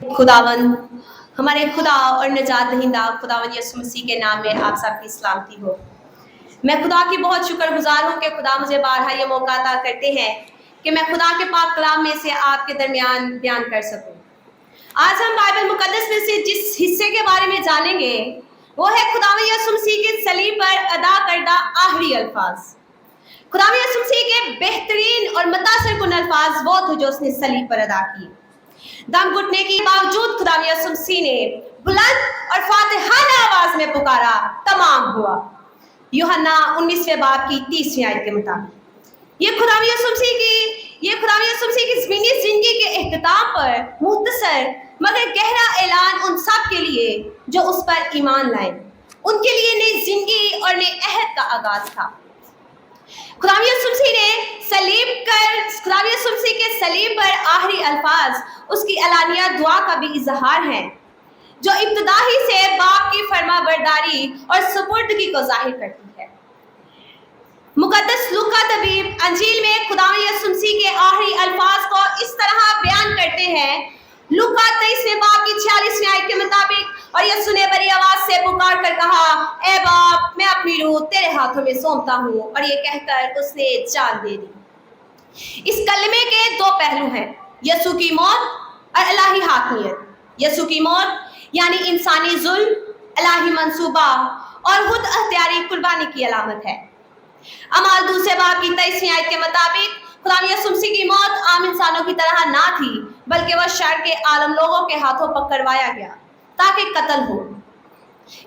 खुदावन हमारे खुदा और निजात दहिंदा खुदावन यीशु मसीह के नाम में आप सबकी सलामती हो। मैं खुदा की बहुत शुक्रगुजार हूँ कि खुदा मुझे बारहा ये मौका अता करते हैं कि मैं खुदा के पाक कलाम में से आपके दरमियान बयान कर सकूँ। आज हम बाइबल मुकद्दस में से जिस हिस्से के बारे में जानेंगे वो है खुदावन यीशु मसीह के सलीब पर अदा करदा आखिरी अल्फाज। खुदावन यीशु मसीह के बेहतरीन और मुतासिर कुन अल्फाज वो थे जो उसने सलीब पर अदा किए। दम घुटने के बावजूद खुदा यीशु मसीह ने बुलंद और फातिहाना आवाज में पुकारा, तमाम हुआ। यूहन्ना 19वें बाब की 30वीं आयत के मुताबिक ये खुदा यीशु मसीह की ज़मीनी जिंदगी के इख्तिताम पर मुख्तसर मगर गहरा ऐलान उन सब के लिए जो उस पर ईमान लाए, उनके लिए नई जिंदगी और नए अहद का आगाज था। खुदा यीशु मसीह के सलीब पर आखिरी अल्फाज उसकी एलानिया दुआ का भी इजहार है जो इब्तिदाई से बाप की फरमाबरदारी और सुपुर्दगी को जाहिर करती है। मुकद्दस लूका तबीब अंजील में खुदा यीशु मसीह के आखिरी अल्फाज को इस तरह बयान करते हैं। लूका 23वें बाब की 46वीं आयत के मुताबिक, और यीशु ने बड़ी आवाज से पुकार कर कहा, ए बाप, मैं अपनी रूह तेरे हाथों में सौंपता हूँ। और ये कहकर उसने जान दे दी। इस कलमे के दो पहलू हैं, यीशु की मौत और इलाही हाकमियत। यीशु की मौत यानी इंसानी जुल्म, इलाही मंसूबा और खुद अख्तियारी कुर्बानी की अलामत है। अमाल 2 बाब की 23वीं आयत के मुताबिक खुदा यीशु मसीह की मौत आम इंसानों की तरह ना थी, बल्कि वह शर के आलम लोगों के हाथों पर करवाया गया ताकि कत्ल हो।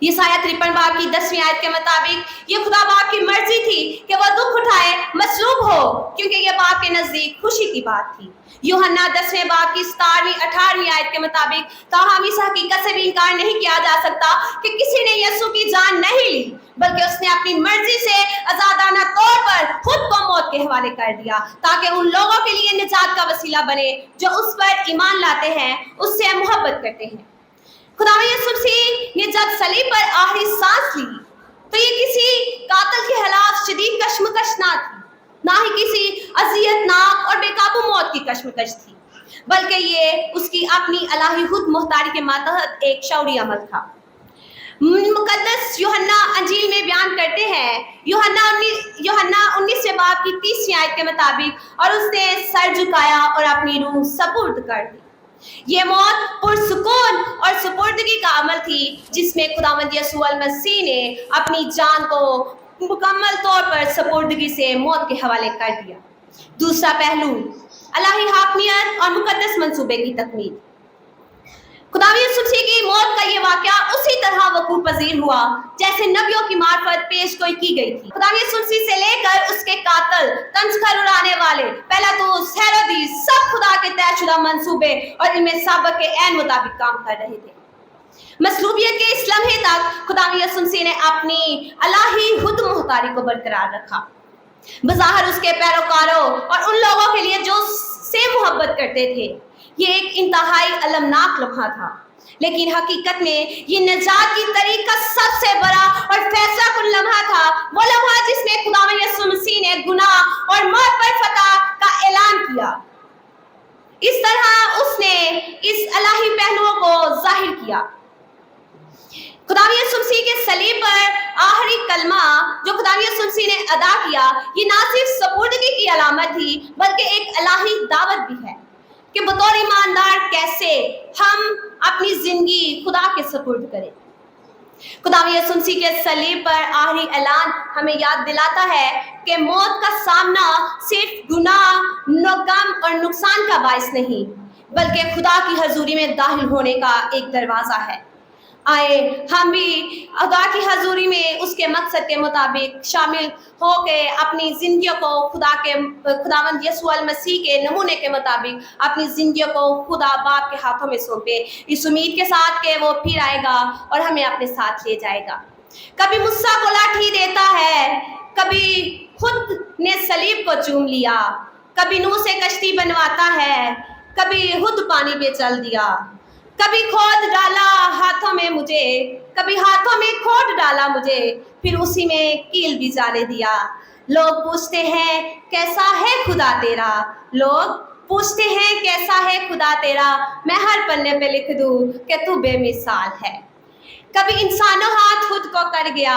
यसाया 53 बाब की 10वीं आयत के मुताबिक ये खुदा बाप की मर्जी थी कि वह दुख उठाए, मसलूब हो, क्योंकि ये बाप के नजदीक खुशी की बात थी। यूहन्ना 10वें बाब की 17वीं 18वीं आयत के मुताबिक ताहम इस हकीकत से भी इनकार नहीं किया जा सकता कि किसी ने यीशु की जान नहीं ली, बल्कि उसने अपनी मर्जी से आजादाना तौर पर खुद को मौत के हवाले कर दिया ताकि उन लोगों के लिए निजात का वसीला बने जो उस पर ईमान लाते हैं, उससे मोहब्बत करते हैं। खुदा यीशु मसीह ने जब सलीब पर आखिरी सांस ली तो ये किसी कातिल के खिलाफ शदीद कशमकश ना थी, ना ही किसी अजियतनाक और बेकाबू मौत की कशमकश थी, बल्कि ये उसकी अपनी इलाही खुद मुख्तारी के मातहत एक शौरी अमल था। मुकद्दस यूहन्ना अंजील में बयान करते हैं, यूहन्ना 19वें बाब की 30वीं आयत के मुताबिक, और उसने सर झुकाया और अपनी रूह सपुर्द कर दी। ये मौत पुरसुकून और सुपुर्दगी का अमल थी जिसमें खुदावंद यीशु मसीह ने अपनी जान को मुकम्मल तौर पर सुपुर्दगी से मौत के हवाले कर दिया। दूसरा पहलू, इलाही हाकमियत और मुकद्दस मंसूबे की तकमील। खुदा यीशु मसीह की मौत का ये वाकया उसी तरह वकूअ पजीर हुआ जैसे नबियों की मार्फत पेश गोई की गई थी। खुदा यीशु मसीह से लेकर उसके कातिल, तंजखर उड़ाने वाले, पिलातुस, हेरोदिस, सब खुदा के तयशुदा मंसूबे और इनमें सबक के ऐन मुताबिक काम कर रहे थे। मसलूबियत के इस लम्हे तक खुदा यीशु मसीह ने अपनी इलाही खुद मुख्तारी को बरकरार रखा। बज़ाहिर उसके पैरोकारों और उन लोगों के लिए जो से मोहब्बत करते थे ये एक इंतहाई अलमनाक लम्हा था, लेकिन हकीकत में ये निजात की तरीक का सबसे बड़ा और फैसला कुन लम्हा था। वो लम्हा जिसमें खुदा यीशु मसीह ने गुनाह और मौत पर फतह का ऐलान किया। इस तरह उसने इस इलाही पहलुओं को जाहिर किया। खुदा यीशु मसीह के सलीब पर आखिरी कलमा जो खुदा यीशु मसीह ने अदा किया, ये ना सिर्फ सपुर्दगी की अलामत थी बल्कि एक इलाही दावत भी है कि बतौर ईमानदार कैसे हम अपनी जिंदगी खुदा के सुपुर्द करें। खुदा यीशु मसीह के सलीब पर आखिरी ऐलान हमें याद दिलाता है कि मौत का सामना सिर्फ गुनाह, गम और नुकसान का बायस नहीं, बल्कि खुदा की हजूरी में दाखिल होने का एक दरवाजा है। आए हम भी खुदा की हजूरी में उसके मकसद के मुताबिक शामिल होकर अपनी जिंदगियों को खुदावंद यीशु मसीह के नमूने के मुताबिक अपनी जिंदगियों को खुदा बाप के हाथों में सौंपे, इस उम्मीद के साथ कि वो फिर आएगा और हमें अपने साथ ले जाएगा। कभी मूसा को लाठी देता है, कभी खुद ने सलीब को चूम लिया, कभी नूह से कश्ती बनवाता है, कभी खुद पानी पे चल दिया, कभी खोद डाला हाथों में मुझे, कभी हाथों में खोद डाला मुझे, फिर उसी में कील भी जाने दिया। लोग पूछते हैं कैसा है खुदा तेरा, लोग पूछते हैं कैसा है खुदा तेरा, मैं हर पन्ने पे लिख दूं कि तू बेमिसाल है। कभी इंसानों हाथ खुद को कर गया,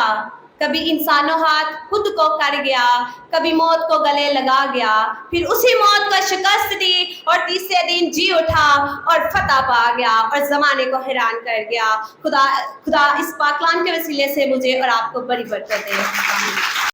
कभी इंसानों हाथ खुद को कर गया, कभी मौत को गले लगा गया, फिर उसी मौत को शिकस्त दी और तीसरे दिन जी उठा और फतह पा गया और ज़माने को हैरान कर गया। खुदा इस पाकलाम के वसीले से मुझे और आपको बड़ी बरकत दे।